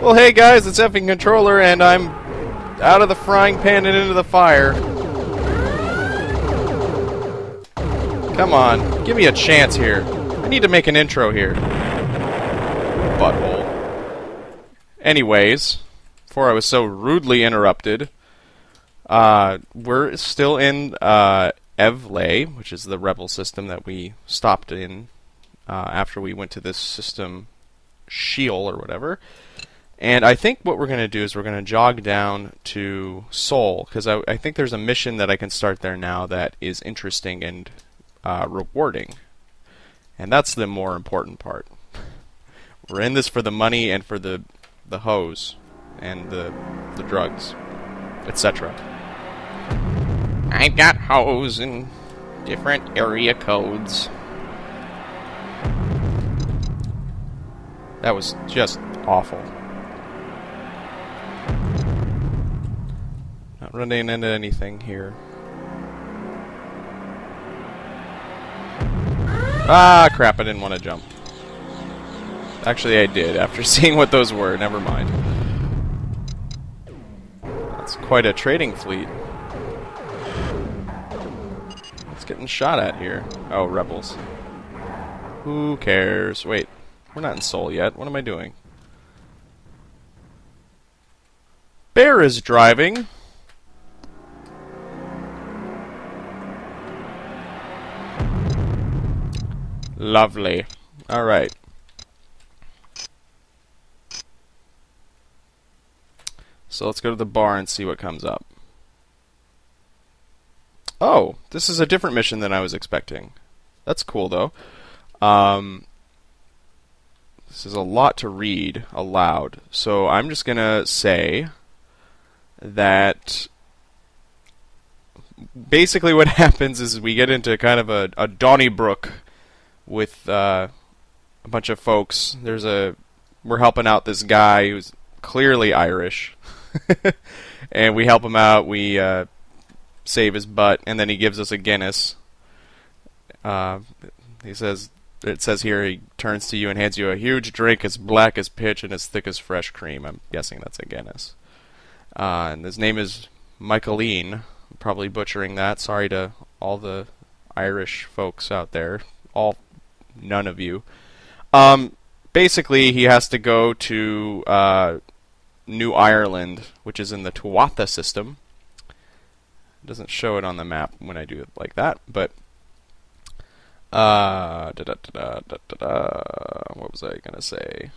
Well, hey guys, it's effing controller, and I'm out of the frying pan and into the fire. Come on, give me a chance here. I need to make an intro here. Butthole. Anyways, before I was so rudely interrupted, we're still in Evlay, which is the rebel system that we stopped in after we went to this system Sheol or whatever. And I think what we're going to do is we're going to jog down to Seoul, because I think there's a mission that I can start there now that is interesting and rewarding. And that's the more important part. We're in this for the money and for the hose and the drugs, etc. I've got hose in different area codes. That was just awful. Not running into anything here. Ah, crap, I didn't want to jump. Actually, I did, after seeing what those were. Never mind. That's quite a trading fleet. What's getting shot at here? Oh, rebels. Who cares? Wait, we're not in Seoul yet. What am I doing? Bear is driving. Lovely. Alright. So let's go to the bar and see what comes up. Oh, this is a different mission than I was expecting. That's cool, though. This is a lot to read aloud. So I'm just going to say that basically what happens is we get into kind of a Donnybrook with a bunch of folks. We're helping out this guy who's clearly Irish. And we help him out, we save his butt, and then he gives us a Guinness. It says here, he turns to you and hands you a huge drink as black as pitch and as thick as fresh cream. I'm guessing that's a Guinness. And his name is Michaelene. I'm probably butchering that. Sorry to all the Irish folks out there. None of you. Basically, he has to go to New Ireland, which is in the Tuatha system. It doesn't show it on the map when I do it like that, but what was I gonna say?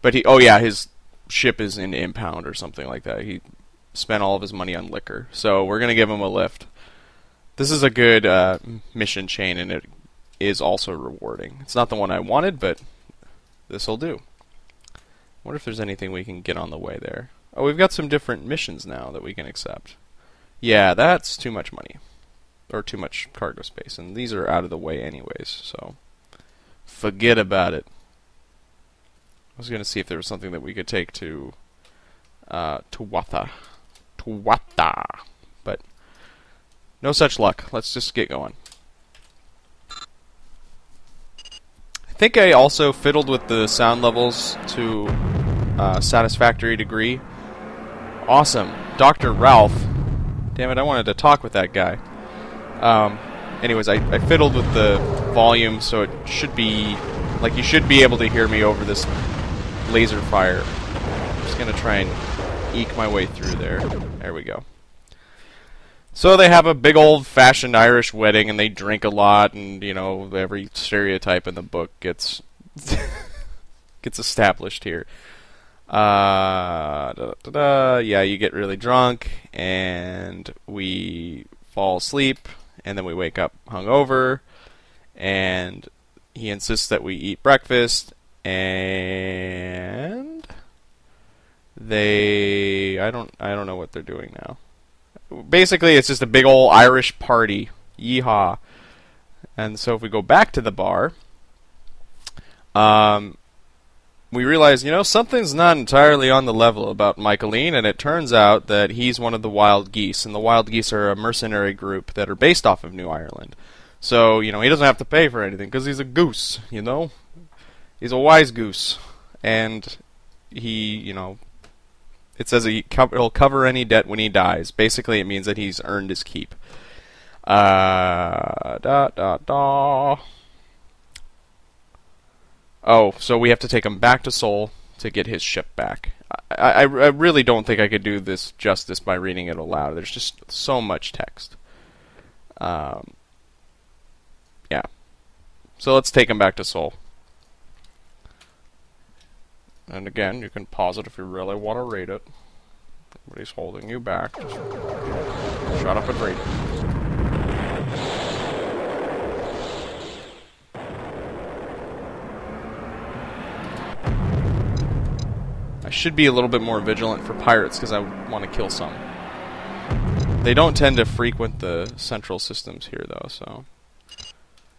But his ship is in impound or something like that. He spent all of his money on liquor, so we're gonna give him a lift. This is a good mission chain, and it is also rewarding. It's not the one I wanted, but this'll do. I wonder if there's anything we can get on the way there. Oh, we've got some different missions now that we can accept. Yeah, that's too much money. Or too much cargo space. And these are out of the way anyways, so forget about it. I was going to see if there was something that we could take to Tuatha. But no such luck. Let's just get going. I think I also fiddled with the sound levels to a satisfactory degree. Awesome. Dr. Ralph. Damn it, I wanted to talk with that guy. Anyways, I fiddled with the volume, so it should be... like, you should be able to hear me over this laser fire. I'm just going to try and eke my way through there. There we go. So they have a big old-fashioned Irish wedding, and they drink a lot, and, you know, every stereotype in the book gets gets established here. Yeah, you get really drunk, and we fall asleep, and then we wake up hungover, and he insists that we eat breakfast, and I don't know what they're doing now. Basically, it's just a big old Irish party. Yeehaw. And so if we go back to the bar, we realize, you know, something's not entirely on the level about Michaelene, and it turns out that he's one of the Wild Geese, and the Wild Geese are a mercenary group that are based off of New Ireland. So, you know, he doesn't have to pay for anything, because he's a goose, you know? He's a wise goose. And he, it says he'll cover any debt when he dies. Basically, it means that he's earned his keep. Oh, so we have to take him back to Seoul to get his ship back. I really don't think I could do this justice by reading it aloud. There's just so much text. Yeah. So let's take him back to Seoul. And again, you can pause it if you really want to read it. But he's holding you back. Just shut up and read it. I should be a little bit more vigilant for pirates because I want to kill some. They don't tend to frequent the central systems here, though, so...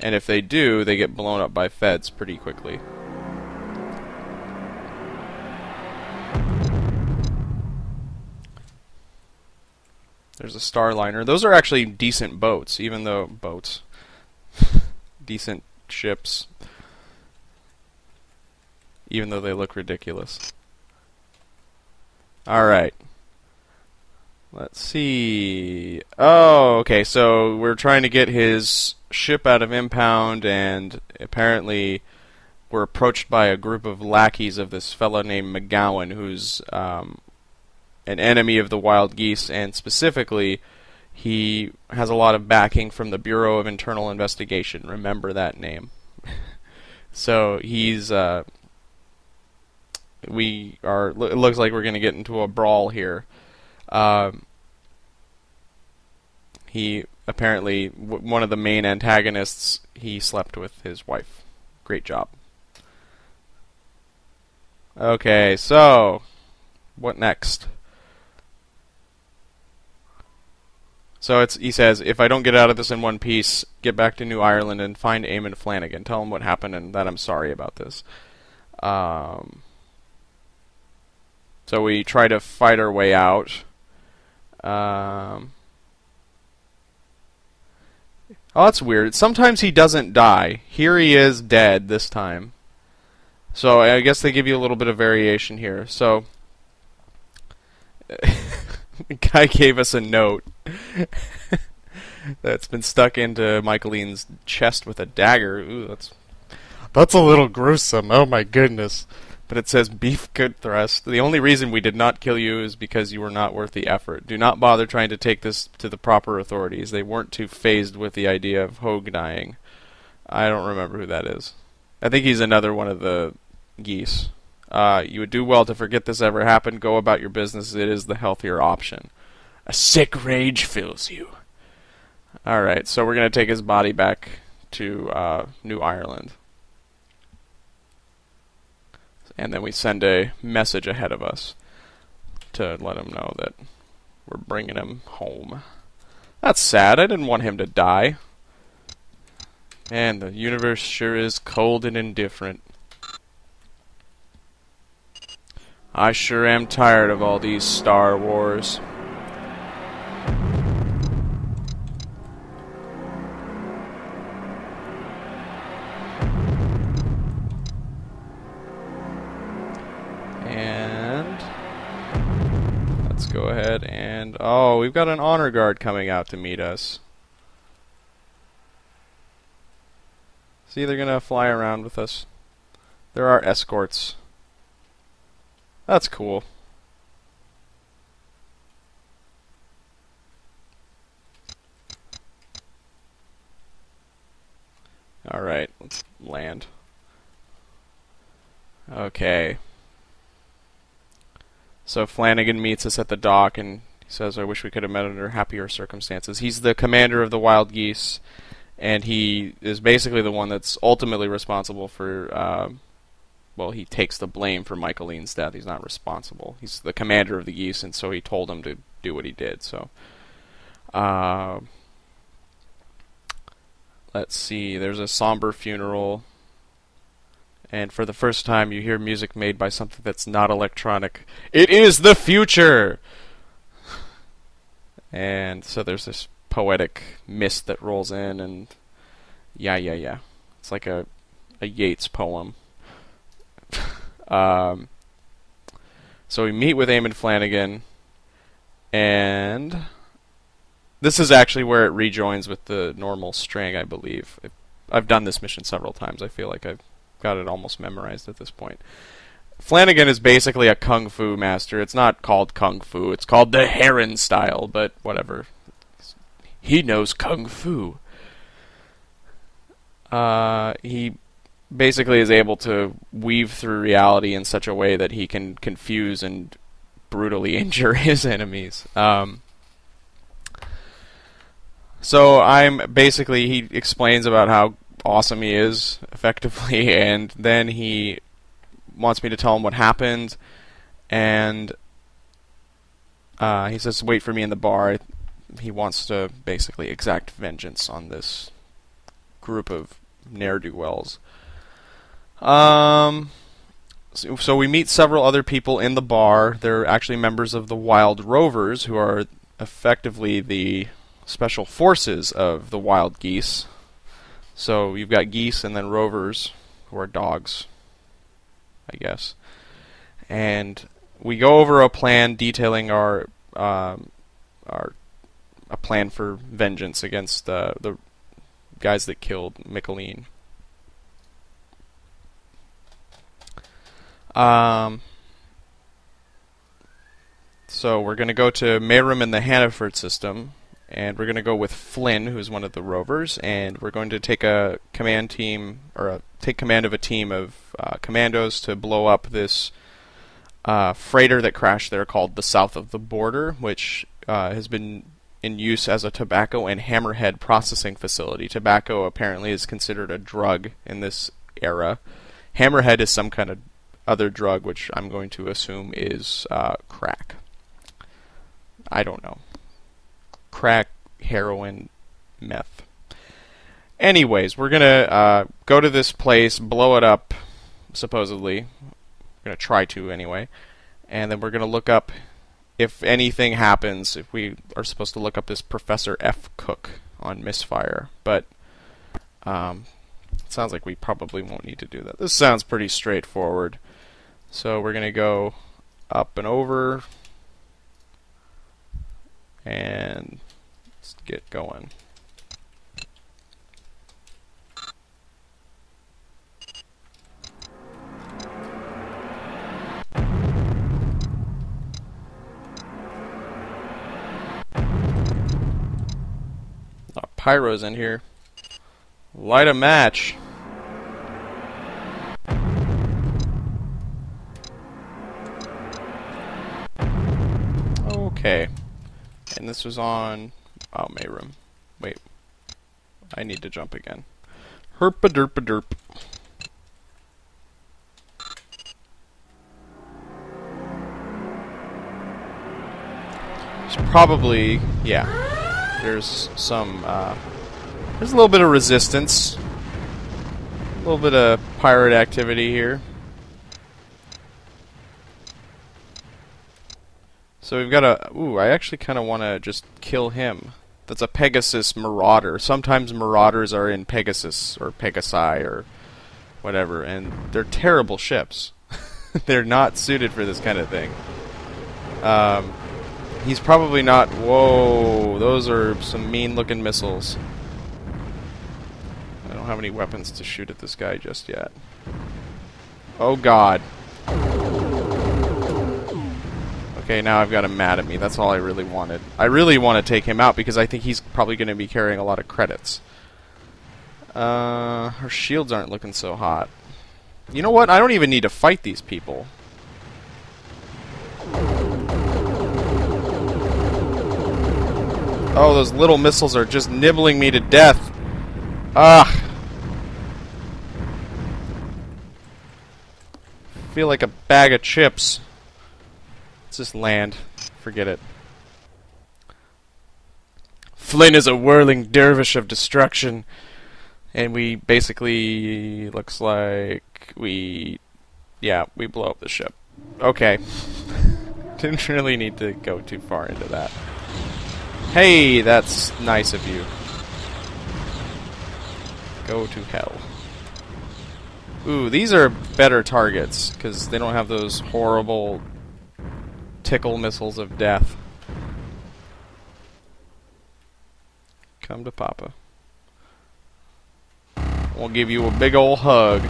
And if they do, they get blown up by feds pretty quickly. There's a Starliner. Those are actually decent boats, even though... Boats. Decent ships. Even though they look ridiculous. Alright. Let's see... Oh, okay, so we're trying to get his ship out of impound, and apparently we're approached by a group of lackeys of this fellow named McGowan, who's an enemy of the Wild Geese, and specifically, he has a lot of backing from the Bureau of Internal Investigation. Remember that name. So he's... it looks like we're going to get into a brawl here. He apparently, one of the main antagonists, he slept with his wife. Great job. Okay, so what next? So he says, if I don't get out of this in one piece, get back to New Ireland and find Eamon Flanagan. Tell him what happened and that I'm sorry about this. So we try to fight our way out. Oh, that's weird. Sometimes he doesn't die. Here he is dead this time. So I guess they give you a little bit of variation here. So the guy gave us a note that's been stuck into Michaelene's chest with a dagger. Ooh, that's a little gruesome. Oh my goodness. But it says, beef good thrust. The only reason we did not kill you is because you were not worth the effort. Do not bother trying to take this to the proper authorities. They weren't too fazed with the idea of Hogue dying. I don't remember who that is. I think he's another one of the geese. You would do well to forget this ever happened. Go about your business. It is the healthier option. A sick rage fills you. Alright, so we're going to take his body back to New Ireland. And then we send a message ahead of us to let him know that we're bringing him home. That's sad. I didn't want him to die. And the universe sure is cold and indifferent. I sure am tired of all these Star Wars. Go ahead and... Oh, we've got an honor guard coming out to meet us. See, they're gonna fly around with us. There are escorts. That's cool. Alright, let's land. Okay. So Flanagan meets us at the dock and he says, I wish we could have met under happier circumstances. He's the commander of the Wild Geese, and he is basically the one that's ultimately responsible for, well, he takes the blame for Michaelene's death. He's not responsible. He's the commander of the geese, and so he told him to do what he did. So, let's see, there's a somber funeral. And for the first time, you hear music made by something that's not electronic. It is the future! And so there's this poetic mist that rolls in, and yeah. It's like a Yeats poem. So we meet with Eamon Flanagan, and this is actually where it rejoins with the normal string, I believe. I've done this mission several times. I feel like I've got it almost memorized at this point. Flanagan is basically a kung fu master. It's not called kung fu. It's called the Heron style, but whatever. He knows kung fu. He basically is able to weave through reality in such a way that he can confuse and brutally injure his enemies. So he explains about how awesome he is, effectively, and then he wants me to tell him what happened, and he says, wait for me in the bar. He wants to basically exact vengeance on this group of ne'er-do-wells. So we meet several other people in the bar. They're actually members of the Wild Rovers, who are effectively the special forces of the Wild Geese. So you've got geese and then rovers, who are dogs, I guess. And we go over a plan detailing a plan for vengeance against the guys that killed Michaelene. So we're going to go to Mayrum in the Hannaford system, and we're going to go with Flynn, who's one of the rovers, and we're going to take a command team, or take command of a team of commandos to blow up this freighter that crashed there called the South of the Border, which has been in use as a tobacco and hammerhead processing facility. Tobacco apparently is considered a drug in this era. Hammerhead is some kind of other drug, which I'm going to assume is crack. I don't know. Crack, heroin, meth. Anyways, we're gonna go to this place, blow it up, supposedly. We're gonna try to anyway. And then we're gonna look up if anything happens, if we are supposed to look up this Professor F. Cook on Misfire. But it sounds like we probably won't need to do that. This sounds pretty straightforward. So we're gonna go up and over, and let's get going. A lot of pyros in here. Light a match. Okay. And this was on... oh, Mayrum. Wait. I need to jump again. Herpa-derpa-derp. There's probably... yeah. There's some... there's a little bit of resistance. A little bit of pirate activity here. So we've got a... ooh, I actually kind of want to just kill him. That's a Pegasus Marauder. Sometimes Marauders are in Pegasus, or Pegasi, or whatever, and they're terrible ships. They're not suited for this kind of thing. He's probably not... whoa, those are some mean-looking missiles. I don't have any weapons to shoot at this guy just yet. Oh, God. Okay, now I've got him mad at me. That's all I really wanted. I really want to take him out because I think he's probably going to be carrying a lot of credits. Her shields aren't looking so hot. You know what? I don't even need to fight these people. Oh, those little missiles are just nibbling me to death. Ugh. I feel like a bag of chips. Let's just land. Forget it. Flynn is a whirling dervish of destruction. And we basically... looks like we... yeah, we blow up the ship. Okay. Didn't really need to go too far into that. Hey, that's nice of you. Go to hell. Ooh, these are better targets, because they don't have those horrible tickle missiles of death. Come to Papa. We'll give you a big ol' hug.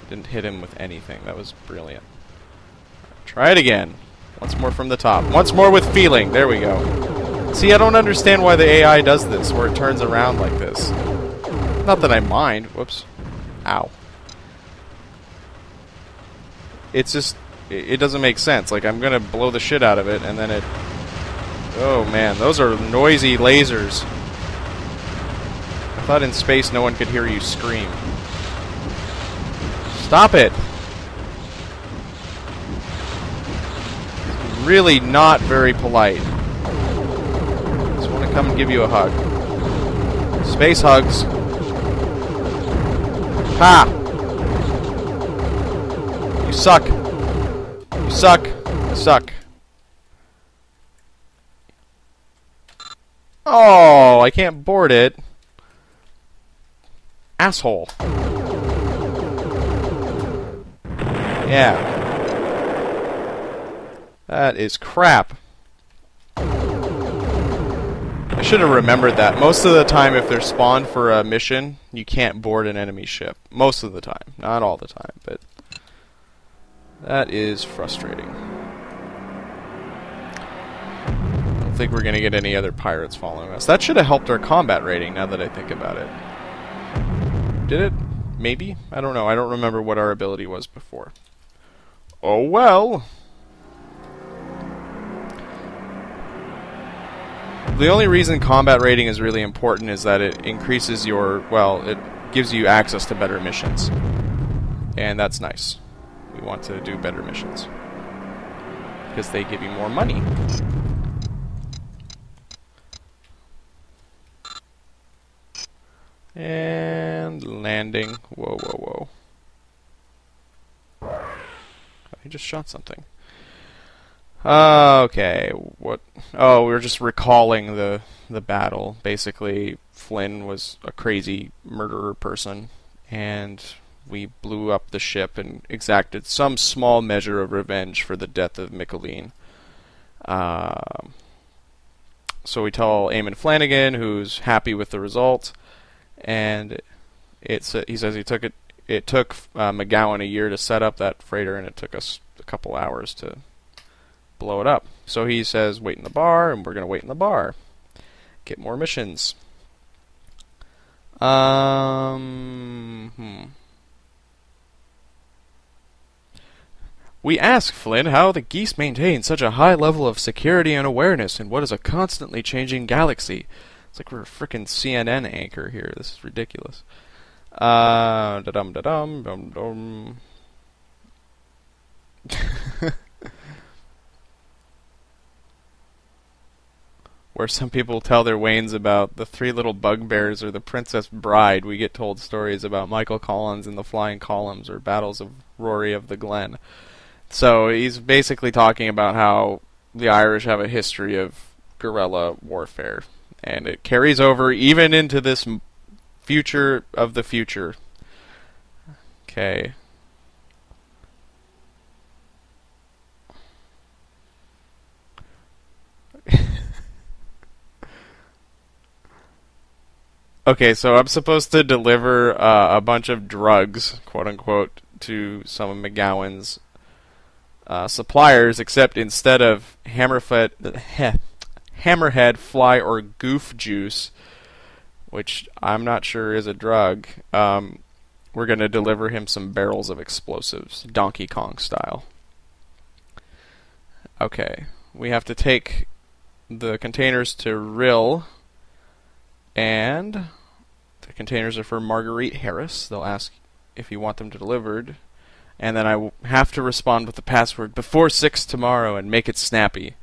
Didn't hit him with anything. That was brilliant. Try it again. Once more from the top. Once more with feeling. There we go. See, I don't understand why the AI does this, where it turns around like this. Not that I mind. Whoops. Ow. It's just... It doesn't make sense. Like, I'm gonna blow the shit out of it, and then it... Oh, man. Those are noisy lasers. I thought in space no one could hear you scream. Stop it! Really not very polite. Just want to come and give you a hug. Space hugs. Ha! You suck. You suck. You suck. Oh, I can't board it. Asshole. Yeah. That is crap. I should have remembered that. Most of the time, if they're spawned for a mission, you can't board an enemy ship. Most of the time. Not all the time, but... that is frustrating. I don't think we're going to get any other pirates following us. That should have helped our combat rating, now that I think about it. Did it? Maybe? I don't know. I don't remember what our ability was before. Oh well! The only reason combat rating is really important is that it increases your... well, it gives you access to better missions. And that's nice. We want to do better missions. Because they give you more money. And landing. Whoa, whoa, whoa. I just shot something. Okay, what? Oh, we were just recalling the battle. Basically, Flynn was a crazy murderer person, and we blew up the ship and exacted some small measure of revenge for the death of Michaelene. So we tell Eamon Flanagan, who's happy with the result, and he says it took McGowan a year to set up that freighter, and it took us a couple hours to blow it up. So he says, wait in the bar, and we're going to wait in the bar. Get more missions. We ask Flynn how the Geese maintain such a high level of security and awareness in what is a constantly changing galaxy. It's like we're a frickin' CNN anchor here. This is ridiculous. Da-dum, da-dum, dum-dum. Where some people tell their wains about the Three Little Bugbears or the Princess Bride, we get told stories about Michael Collins and the Flying Columns or Battles of Rory of the Glen. So he's basically talking about how the Irish have a history of guerrilla warfare, and it carries over even into this future of the future. Okay. Okay, so I'm supposed to deliver a bunch of drugs, quote-unquote, to some of McGowan's suppliers, except instead of hammerhead, fly, or goof juice, which I'm not sure is a drug, we're going to deliver him some barrels of explosives, Donkey Kong style. Okay, we have to take the containers to Rill, and the containers are for Marguerite Harris. They'll ask if you want them delivered, and then I have to respond with the password before 6 tomorrow and make it snappy.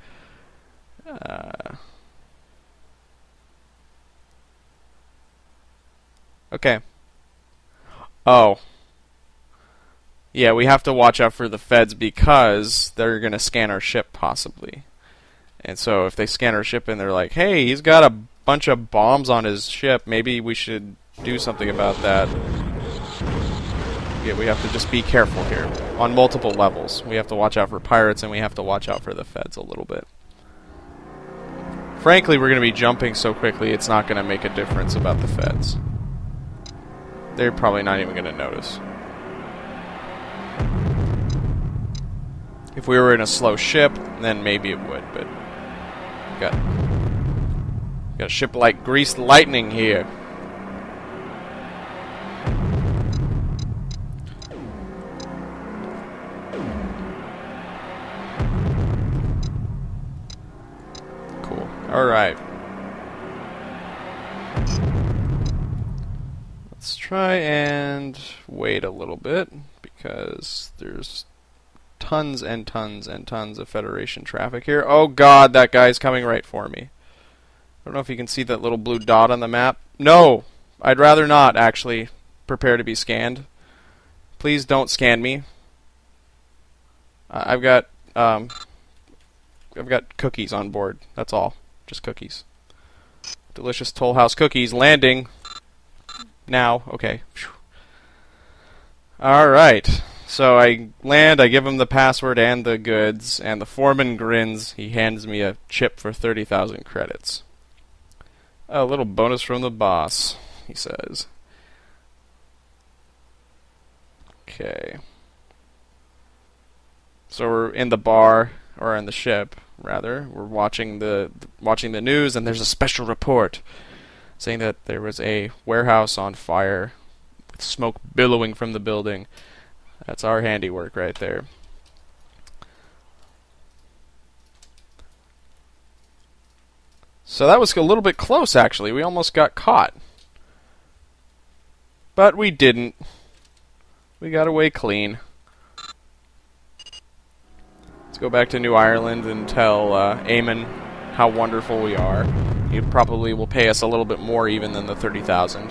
Okay. Oh. Yeah, we have to watch out for the feds because they're going to scan our ship, possibly. And so if they scan our ship and they're like, hey, he's got a bunch of bombs on his ship, maybe we should do something about that. Yeah, we have to just be careful here on multiple levels. We have to watch out for pirates, and we have to watch out for the feds a little bit. Frankly, we're going to be jumping so quickly, it's not going to make a difference about the feds. They're probably not even going to notice. If we were in a slow ship, then maybe it would, but got a ship like greased lightning here. Cool. Alright. Let's try and wait a little bit, because there's tons and tons and tons of Federation traffic here. Oh god, that guy's coming right for me. I don't know if you can see that little blue dot on the map. No! I'd rather not, actually, prepare to be scanned. Please don't scan me. I've got cookies on board. That's all. Just cookies. Delicious Toll House cookies landing. Now. Okay. Alright. So I land, I give him the password and the goods, and the foreman grins. He hands me a chip for 30,000 credits. A little bonus from the boss, he says. Okay. So we're in the bar, or in the ship, rather. We're watching the news, and there's a special report saying that there was a warehouse on fire with smoke billowing from the building. That's our handiwork right there. So that was a little bit close, actually. We almost got caught. But we didn't. We got away clean. Let's go back to New Ireland and tell Eamon how wonderful we are. He probably will pay us a little bit more even than the 30,000.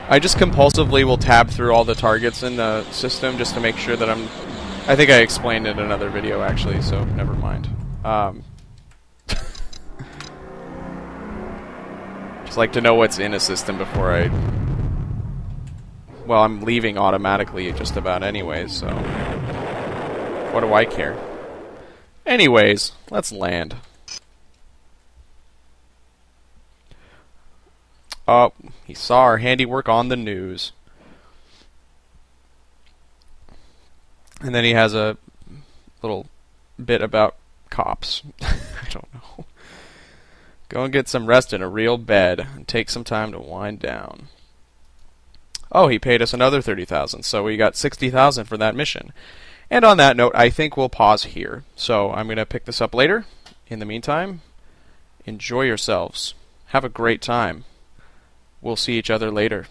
I just compulsively will tab through all the targets in the system just to make sure that I think I explained it in another video, actually, so never mind. Just like to know what's in a system before I... Well, I'm leaving automatically just about anyways, so... What do I care? Anyways, let's land. Oh, he saw our handiwork on the news. And then he has a little bit about cops. I don't know. Go and get some rest in a real bed and take some time to wind down. Oh, he paid us another 30,000, so we got 60,000 for that mission. And on that note, I think we'll pause here. So I'm going to pick this up later. In the meantime, enjoy yourselves. Have a great time. We'll see each other later.